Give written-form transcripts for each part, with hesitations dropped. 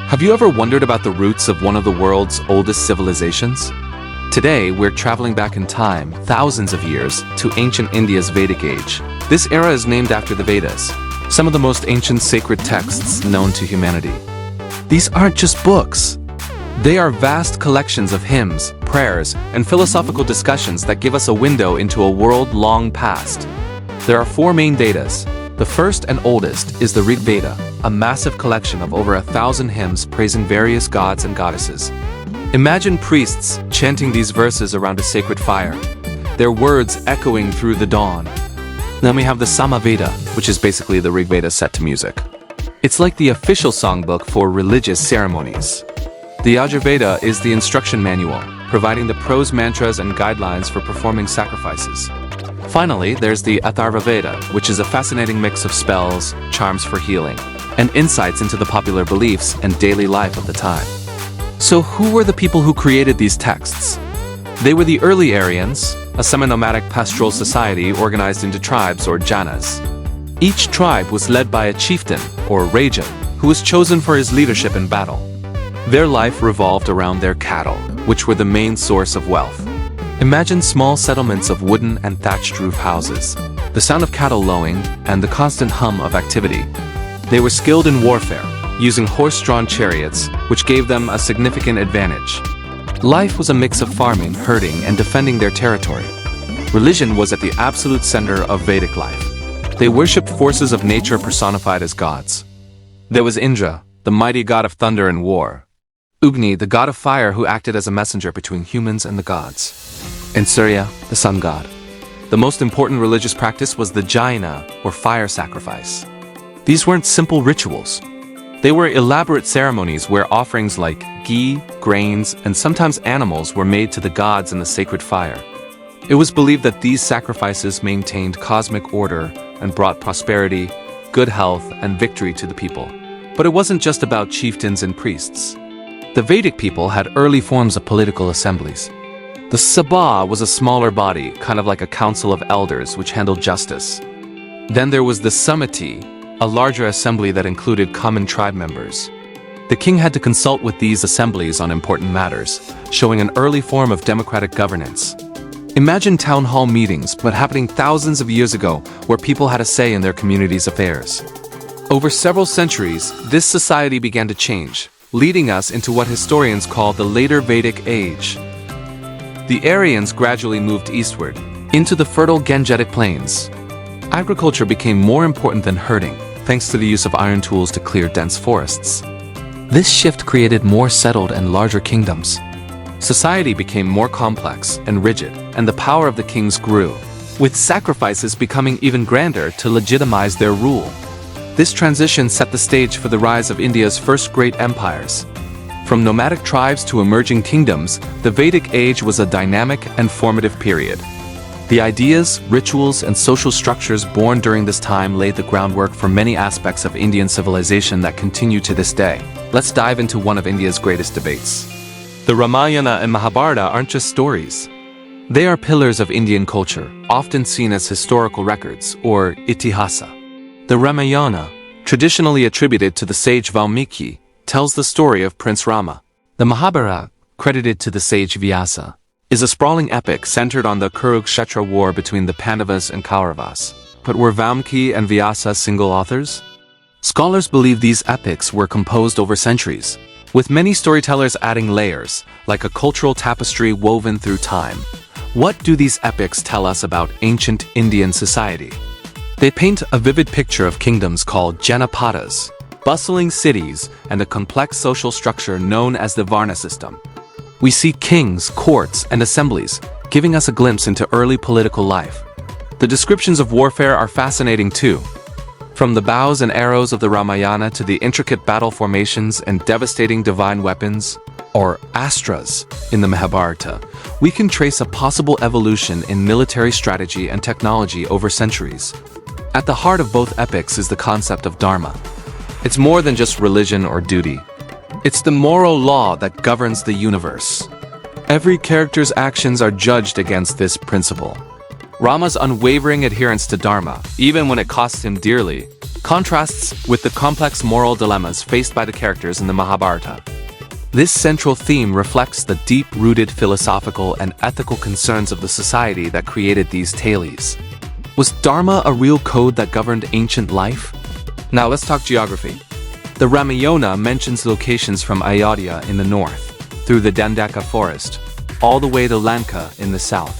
Have you ever wondered about the roots of one of the world's oldest civilizations? Today, we're traveling back in time, thousands of years, to ancient India's Vedic age. This era is named after the Vedas, some of the most ancient sacred texts known to humanity. These aren't just books. They are vast collections of hymns, prayers, and philosophical discussions that give us a window into a world long past. There are four main Vedas. The first and oldest is the Rigveda, a massive collection of over 1,000 hymns praising various gods and goddesses. Imagine priests chanting these verses around a sacred fire, their words echoing through the dawn. Then we have the Samaveda, which is basically the Rigveda set to music. It's like the official songbook for religious ceremonies. The Yajurveda is the instruction manual, providing the prose mantras and guidelines for performing sacrifices. Finally, there's the Atharvaveda, which is a fascinating mix of spells, charms for healing, and insights into the popular beliefs and daily life of the time. So who were the people who created these texts? They were the early Aryans, a semi-nomadic pastoral society organized into tribes or janas. Each tribe was led by a chieftain, or raja, who was chosen for his leadership in battle. Their life revolved around their cattle, which were the main source of wealth. Imagine small settlements of wooden and thatched roof houses, the sound of cattle lowing, and the constant hum of activity. They were skilled in warfare, using horse-drawn chariots, which gave them a significant advantage. Life was a mix of farming, herding, and defending their territory. Religion was at the absolute center of Vedic life. They worshipped forces of nature personified as gods. There was Indra, the mighty god of thunder and war. Agni, the god of fire who acted as a messenger between humans and the gods. And Surya, the sun god. The most important religious practice was the Jaina, or fire sacrifice. These weren't simple rituals. They were elaborate ceremonies where offerings like ghee, grains, and sometimes animals were made to the gods in the sacred fire. It was believed that these sacrifices maintained cosmic order and brought prosperity, good health, and victory to the people. But it wasn't just about chieftains and priests. The Vedic people had early forms of political assemblies. The Sabha was a smaller body, kind of like a council of elders which handled justice. Then there was the Samiti, a larger assembly that included common tribe members. The king had to consult with these assemblies on important matters, showing an early form of democratic governance. Imagine town hall meetings, but happening thousands of years ago, where people had a say in their community's affairs. Over several centuries, this society began to change, leading us into what historians call the later Vedic age. The Aryans gradually moved eastward, into the fertile Gangetic plains. Agriculture became more important than herding, thanks to the use of iron tools to clear dense forests. This shift created more settled and larger kingdoms. Society became more complex and rigid, and the power of the kings grew, with sacrifices becoming even grander to legitimize their rule. This transition set the stage for the rise of India's first great empires. From nomadic tribes to emerging kingdoms, the Vedic age was a dynamic and formative period. The ideas, rituals, and social structures born during this time laid the groundwork for many aspects of Indian civilization that continue to this day. Let's dive into one of India's greatest debates. The Ramayana and Mahabharata aren't just stories. They are pillars of Indian culture, often seen as historical records, or itihasa. The Ramayana, traditionally attributed to the sage Valmiki, tells the story of Prince Rama. The Mahabharata, credited to the sage Vyasa, is a sprawling epic centered on the Kurukshetra war between the Pandavas and Kauravas. But were Valmiki and Vyasa single authors? Scholars believe these epics were composed over centuries, with many storytellers adding layers, like a cultural tapestry woven through time. What do these epics tell us about ancient Indian society? They paint a vivid picture of kingdoms called Janapadas, bustling cities, and a complex social structure known as the Varna system. We see kings, courts, and assemblies, giving us a glimpse into early political life. The descriptions of warfare are fascinating too. From the bows and arrows of the Ramayana to the intricate battle formations and devastating divine weapons, or astras, in the Mahabharata, we can trace a possible evolution in military strategy and technology over centuries. At the heart of both epics is the concept of dharma. It's more than just religion or duty. It's the moral law that governs the universe. Every character's actions are judged against this principle. Rama's unwavering adherence to dharma, even when it costs him dearly, contrasts with the complex moral dilemmas faced by the characters in the Mahabharata. This central theme reflects the deep-rooted philosophical and ethical concerns of the society that created these tales. Was Dharma a real code that governed ancient life? Now let's talk geography. The Ramayana mentions locations from Ayodhya in the north, through the Dandaka forest, all the way to Lanka in the south.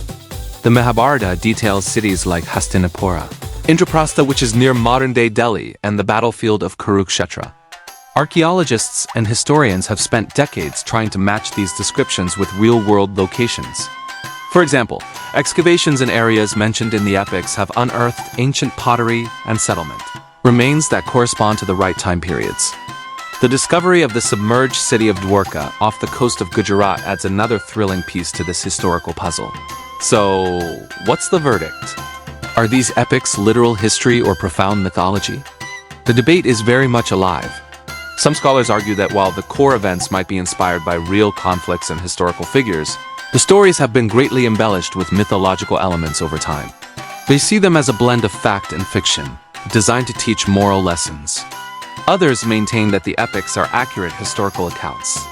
The Mahabharata details cities like Hastinapura, Indraprastha, which is near modern-day Delhi, and the battlefield of Kurukshetra. Archaeologists and historians have spent decades trying to match these descriptions with real-world locations. For example, excavations in areas mentioned in the epics have unearthed ancient pottery and settlement remains that correspond to the right time periods. The discovery of the submerged city of Dwarka off the coast of Gujarat adds another thrilling piece to this historical puzzle. So, what's the verdict? Are these epics literal history or profound mythology? The debate is very much alive. Some scholars argue that while the core events might be inspired by real conflicts and historical figures, the stories have been greatly embellished with mythological elements over time. They see them as a blend of fact and fiction, designed to teach moral lessons. Others maintain that the epics are accurate historical accounts.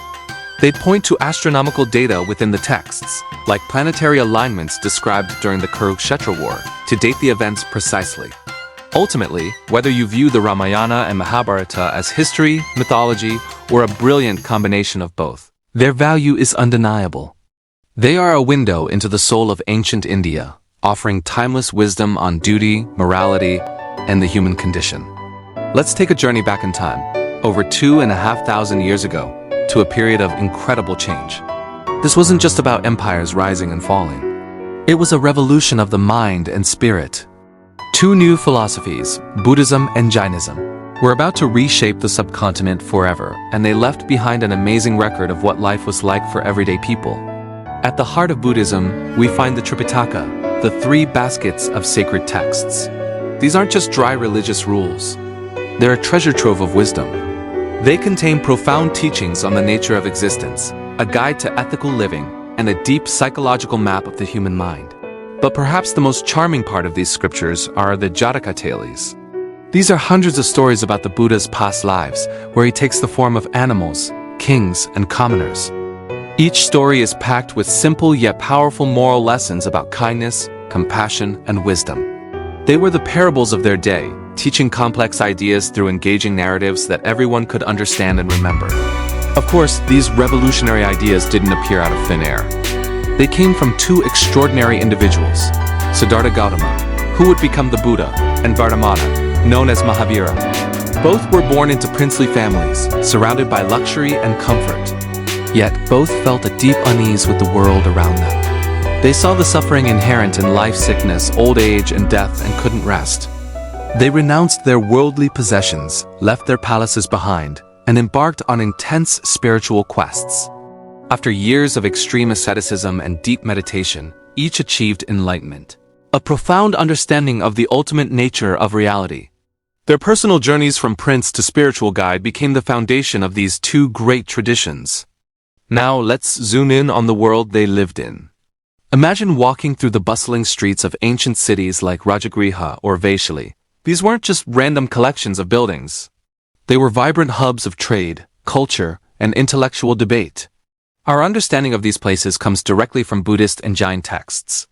They'd point to astronomical data within the texts, like planetary alignments described during the Kurukshetra War, to date the events precisely. Ultimately, whether you view the Ramayana and Mahabharata as history, mythology, or a brilliant combination of both, their value is undeniable. They are a window into the soul of ancient India, offering timeless wisdom on duty, morality, and the human condition. Let's take a journey back in time, over 2,500 years ago, to a period of incredible change. This wasn't just about empires rising and falling. It was a revolution of the mind and spirit. Two new philosophies, Buddhism and Jainism, were about to reshape the subcontinent forever, and they left behind an amazing record of what life was like for everyday people. At the heart of Buddhism, we find the Tripitaka, the 3 baskets of sacred texts. These aren't just dry religious rules. They're a treasure trove of wisdom. They contain profound teachings on the nature of existence, a guide to ethical living, and a deep psychological map of the human mind. But perhaps the most charming part of these scriptures are the Jataka tales. These are hundreds of stories about the Buddha's past lives, where he takes the form of animals, kings, and commoners. Each story is packed with simple yet powerful moral lessons about kindness, compassion, and wisdom. They were the parables of their day, teaching complex ideas through engaging narratives that everyone could understand and remember. Of course, these revolutionary ideas didn't appear out of thin air. They came from 2 extraordinary individuals, Siddhartha Gautama, who would become the Buddha, and Vardhamana, known as Mahavira. Both were born into princely families, surrounded by luxury and comfort. Yet both felt a deep unease with the world around them. They saw the suffering inherent in life, sickness, old age, and death, and couldn't rest. They renounced their worldly possessions, left their palaces behind, and embarked on intense spiritual quests. After years of extreme asceticism and deep meditation, each achieved enlightenment, a profound understanding of the ultimate nature of reality. Their personal journeys from prince to spiritual guide became the foundation of these 2 great traditions. Now let's zoom in on the world they lived in. Imagine walking through the bustling streets of ancient cities like Rajagriha or Vaishali. These weren't just random collections of buildings. They were vibrant hubs of trade, culture, and intellectual debate. Our understanding of these places comes directly from Buddhist and Jain texts.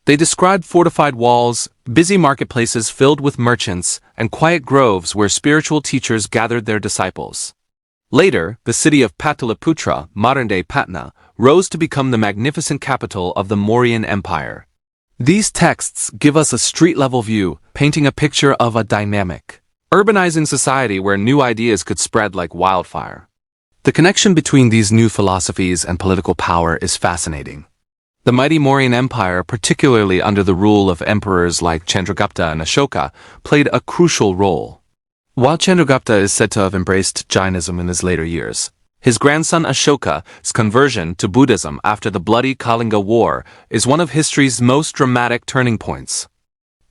They describe fortified walls, busy marketplaces filled with merchants, and quiet groves where spiritual teachers gathered their disciples. Later, the city of Pataliputra, modern-day Patna, rose to become the magnificent capital of the Mauryan Empire. These texts give us a street-level view, painting a picture of a dynamic, urbanizing society where new ideas could spread like wildfire. The connection between these new philosophies and political power is fascinating. The mighty Mauryan Empire, particularly under the rule of emperors like Chandragupta and Ashoka, played a crucial role. While Chandragupta is said to have embraced Jainism in his later years, his grandson Ashoka's conversion to Buddhism after the bloody Kalinga War is one of history's most dramatic turning points.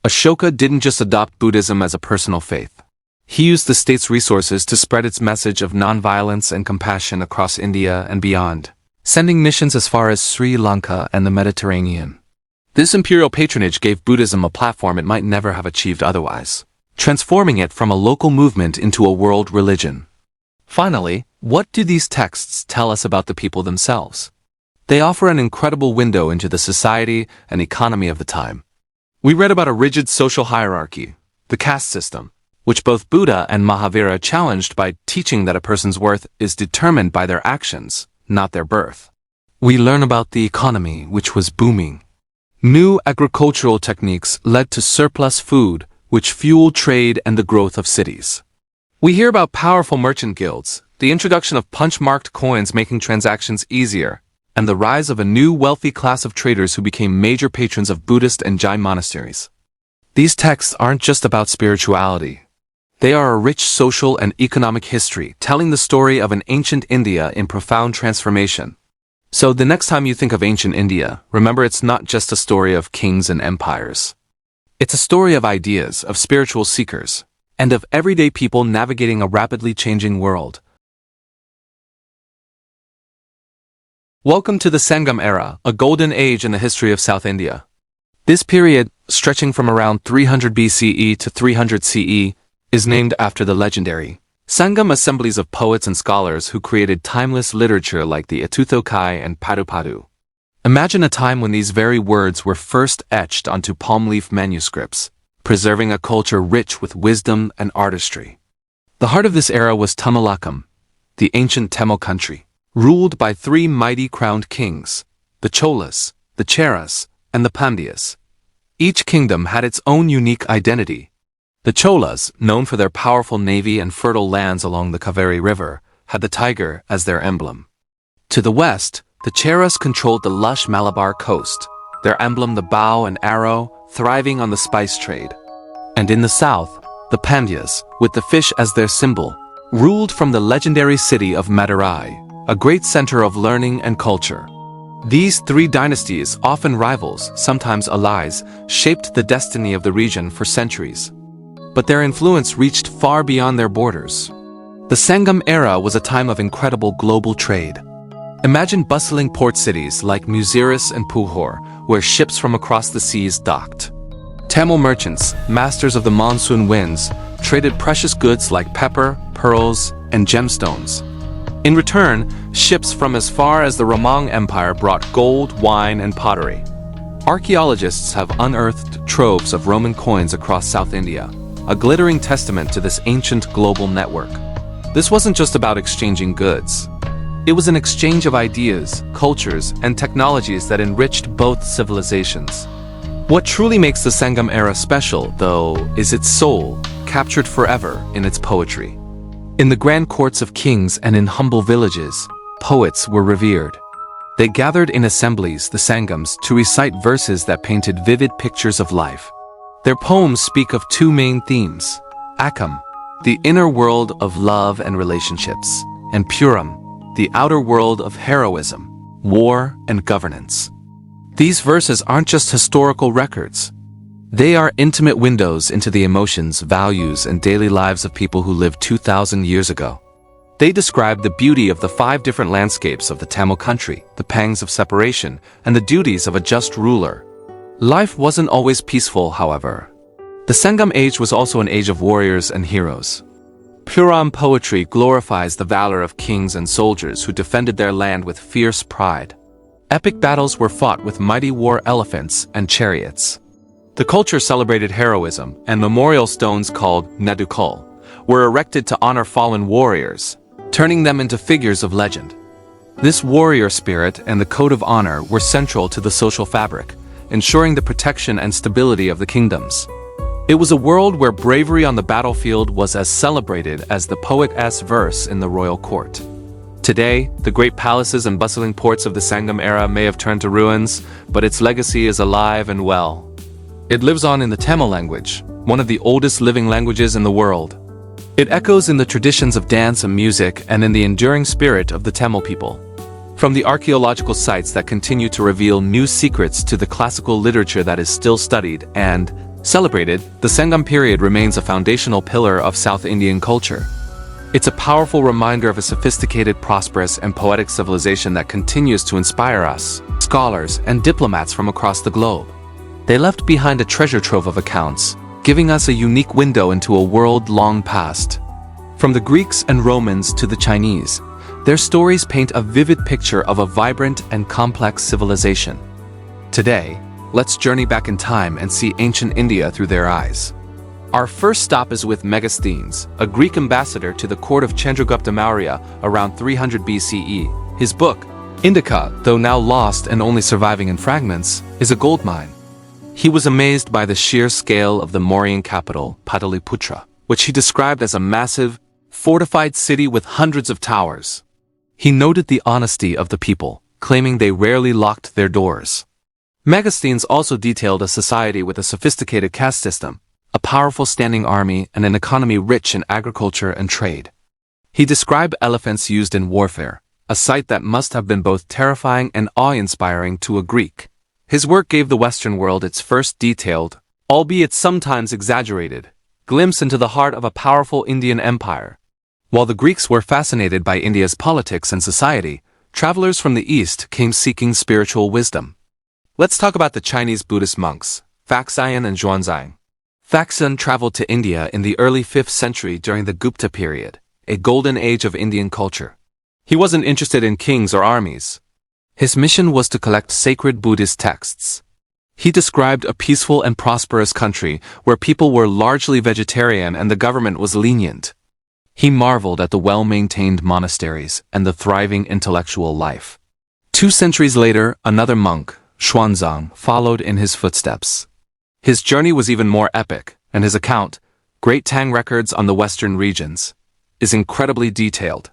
Ashoka didn't just adopt Buddhism as a personal faith. He used the state's resources to spread its message of nonviolence and compassion across India and beyond, sending missions as far as Sri Lanka and the Mediterranean. This imperial patronage gave Buddhism a platform it might never have achieved otherwise. transforming it from a local movement into a world religion. Finally, what do these texts tell us about the people themselves? They offer an incredible window into the society and economy of the time. We read about a rigid social hierarchy, the caste system, which both Buddha and Mahabharata challenged by teaching that a person's worth is determined by their actions, not their birth. We learn about the economy, which was booming. New agricultural techniques led to surplus food, which fueled trade and the growth of cities. We hear about powerful merchant guilds, the introduction of punch-marked coins making transactions easier, and the rise of a new wealthy class of traders who became major patrons of Buddhist and Jain monasteries. These texts aren't just about spirituality. They are a rich social and economic history, telling the story of an ancient India in profound transformation. So the next time you think of ancient India, remember it's not just a story of kings and empires. It's a story of ideas, of spiritual seekers, and of everyday people navigating a rapidly changing world. Welcome to the Sangam era, a golden age in the history of South India. This period, stretching from around 300 BCE to 300 CE, is named after the legendary Sangam assemblies of poets and scholars who created timeless literature like the Atharvaveda and Padupadu. Imagine a time when these very words were first etched onto palm leaf manuscripts, preserving a culture rich with wisdom and artistry. The heart of this era was Tamilakam, the ancient Tamil country, ruled by three mighty crowned kings, the Cholas, the Cheras, and the Pandyas. Each kingdom had its own unique identity. The Cholas, known for their powerful navy and fertile lands along the Kaveri River, had the tiger as their emblem. To the west, the Cheras controlled the lush Malabar coast, their emblem the bow and arrow, thriving on the spice trade. And in the south, the Pandyas, with the fish as their symbol, ruled from the legendary city of Madurai, a great center of learning and culture. These three dynasties, often rivals, sometimes allies, shaped the destiny of the region for centuries. But their influence reached far beyond their borders. The Sangam era was a time of incredible global trade. Imagine bustling port cities like Muziris and Puhor, where ships from across the seas docked. Tamil merchants, masters of the monsoon winds, traded precious goods like pepper, pearls, and gemstones. In return, ships from as far as the Ramang Empire brought gold, wine, and pottery. Archaeologists have unearthed troves of Roman coins across South India, a glittering testament to this ancient global network. This wasn't just about exchanging goods. It was an exchange of ideas, cultures, and technologies that enriched both civilizations. What truly makes the Sangam era special, though, is its soul, captured forever in its poetry. In the grand courts of kings and in humble villages, poets were revered. They gathered in assemblies, the Sangams, to recite verses that painted vivid pictures of life. Their poems speak of two main themes: Akam, the inner world of love and relationships, and Puram, the outer world of heroism, war, and governance. These verses aren't just historical records. They are intimate windows into the emotions, values, and daily lives of people who lived 2,000 years ago. They describe the beauty of the 5 different landscapes of the Tamil country, the pangs of separation, and the duties of a just ruler. Life wasn't always peaceful, however. The Sangam age was also an age of warriors and heroes. Puram poetry glorifies the valor of kings and soldiers who defended their land with fierce pride. Epic battles were fought with mighty war elephants and chariots. The culture celebrated heroism, and memorial stones called Nadukal were erected to honor fallen warriors, turning them into figures of legend. This warrior spirit and the code of honor were central to the social fabric, ensuring the protection and stability of the kingdoms. It was a world where bravery on the battlefield was as celebrated as the poet's verse in the royal court. Today, the great palaces and bustling ports of the Sangam era may have turned to ruins, but its legacy is alive and well. It lives on in the Tamil language, one of the oldest living languages in the world. It echoes in the traditions of dance and music and in the enduring spirit of the Tamil people. From the archaeological sites that continue to reveal new secrets to the classical literature that is still studied and celebrated, the Sangam period remains a foundational pillar of South Indian culture. It's a powerful reminder of a sophisticated, prosperous, and poetic civilization that continues to inspire us, scholars, and diplomats from across the globe. They left behind a treasure trove of accounts, giving us a unique window into a world long past. From the Greeks and Romans to the Chinese, their stories paint a vivid picture of a vibrant and complex civilization. Today, let's journey back in time and see ancient India through their eyes. Our first stop is with Megasthenes, a Greek ambassador to the court of Chandragupta Maurya around 300 BCE. His book, Indica, though now lost and only surviving in fragments, is a goldmine. He was amazed by the sheer scale of the Mauryan capital, Pataliputra, which he described as a massive, fortified city with hundreds of towers. He noted the honesty of the people, claiming they rarely locked their doors. Megasthenes also detailed a society with a sophisticated caste system, a powerful standing army, and an economy rich in agriculture and trade. He described elephants used in warfare, a sight that must have been both terrifying and awe-inspiring to a Greek. His work gave the Western world its first detailed, albeit sometimes exaggerated, glimpse into the heart of a powerful Indian empire. While the Greeks were fascinated by India's politics and society, travelers from the East came seeking spiritual wisdom. Let's talk about the Chinese Buddhist monks, Faxian and Xuanzang. Faxian traveled to India in the early 5th century during the Gupta period, a golden age of Indian culture. He wasn't interested in kings or armies. His mission was to collect sacred Buddhist texts. He described a peaceful and prosperous country where people were largely vegetarian and the government was lenient. He marveled at the well-maintained monasteries and the thriving intellectual life. 2 centuries later, another monk, Xuanzang, followed in his footsteps. His journey was even more epic, and his account, Great Tang Records on the Western Regions, is incredibly detailed.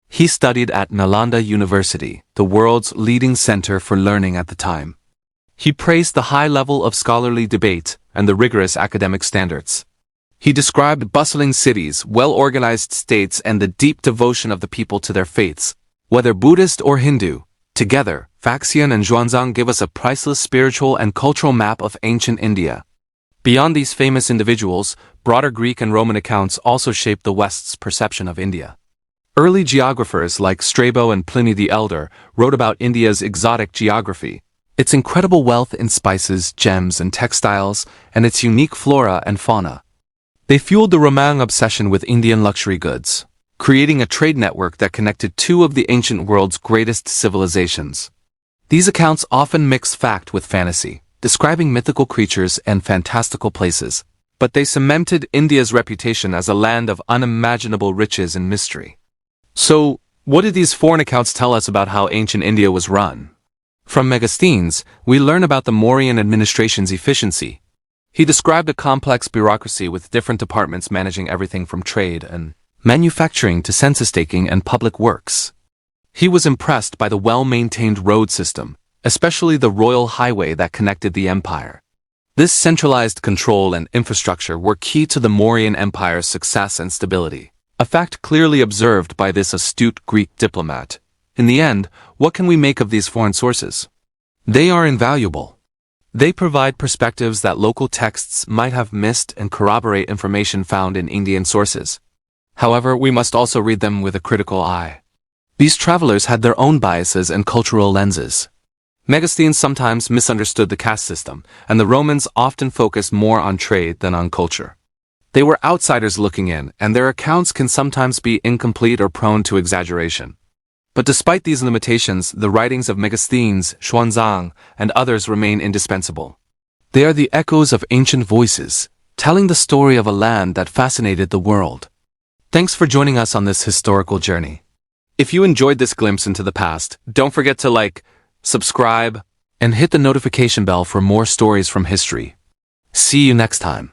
He studied at Nalanda University, the world's leading center for learning at the time. He praised the high level of scholarly debate and the rigorous academic standards. He described bustling cities, well-organized states, and the deep devotion of the people to their faiths, whether Buddhist or Hindu. Together, Faxian and Xuanzang give us a priceless spiritual and cultural map of ancient India. Beyond these famous individuals, broader Greek and Roman accounts also shaped the West's perception of India. Early geographers like Strabo and Pliny the Elder wrote about India's exotic geography, its incredible wealth in spices, gems, and textiles, and its unique flora and fauna. They fueled the Ramayana obsession with Indian luxury goods, creating a trade network that connected 2 of the ancient world's greatest civilizations. These accounts often mix fact with fantasy, describing mythical creatures and fantastical places, but they cemented India's reputation as a land of unimaginable riches and mystery. So, what did these foreign accounts tell us about how ancient India was run? From Megasthenes, we learn about the Mauryan administration's efficiency. He described a complex bureaucracy with different departments managing everything from trade and manufacturing to census-taking and public works. He was impressed by the well-maintained road system, especially the royal highway that connected the empire. This centralized control and infrastructure were key to the Mauryan Empire's success and stability, a fact clearly observed by this astute Greek diplomat. In the end, what can we make of these foreign sources? They are invaluable. They provide perspectives that local texts might have missed and corroborate information found in Indian sources. However, we must also read them with a critical eye. These travelers had their own biases and cultural lenses. Megasthenes sometimes misunderstood the caste system, and the Romans often focused more on trade than on culture. They were outsiders looking in, and their accounts can sometimes be incomplete or prone to exaggeration. But despite these limitations, the writings of Megasthenes, Xuanzang, and others remain indispensable. They are the echoes of ancient voices, telling the story of a land that fascinated the world. Thanks for joining us on this historical journey. If you enjoyed this glimpse into the past, don't forget to like, subscribe, and hit the notification bell for more stories from history. See you next time.